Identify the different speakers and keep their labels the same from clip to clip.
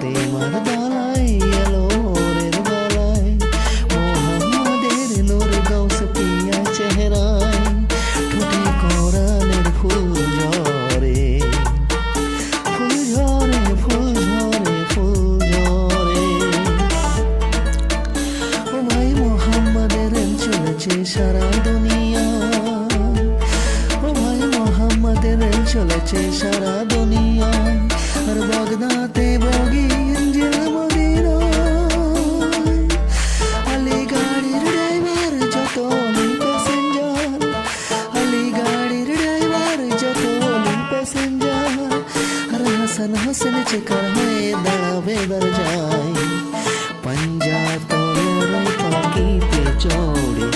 Speaker 1: ফাতেমার দলাই এলো মোরের বেলায় মোহাম্মদের নূর গাউস পিয়া চেহারায় ঠোঁটে কোরআনের ফুল ঝরে ফুল ঝরে ফুল ঝরে ফুল ঝরে ও ভাই মোহাম্মদের চলেছে সারা দুনিয়া ও ভাই মোহাম্মদের চলেছে সারা দুনিয়ায় আর বাগদাতে বগি ইঞ্জিল মদিনায় আলী গাড়ির ড্রাইভার যত প্যাসেঞ্জার আলী গাড়ির ড্রাইভার যত প্যাসেঞ্জার আর হাসান হাসান চেকার হয়ে দাঁড়াবে দরজায় পাঞ্জা তোরে পাখিতে চড়ে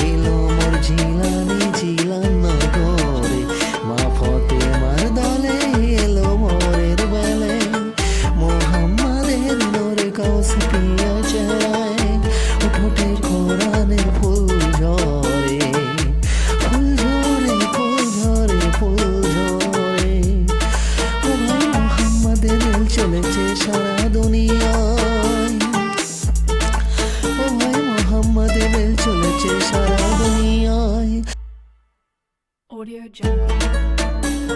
Speaker 1: এলো মোর ঝিলানি ঝিলান করে মা ফাতেমার দলে এলো মোরের বেলে মোহাম্মদের নূর গাউস পিয়া চেহারায় ঠোঁটে কোরআনের ফুল ঝরে ফুল ঝরে ফুল ঝরে ফুল ঝরে ও ভাই মোহাম্মদের চলেছে সারা দুনিয়ায় ও ভাই মোহাম্মদের চলেছে সারা দুনিয়ায়
Speaker 2: Audio Jungle.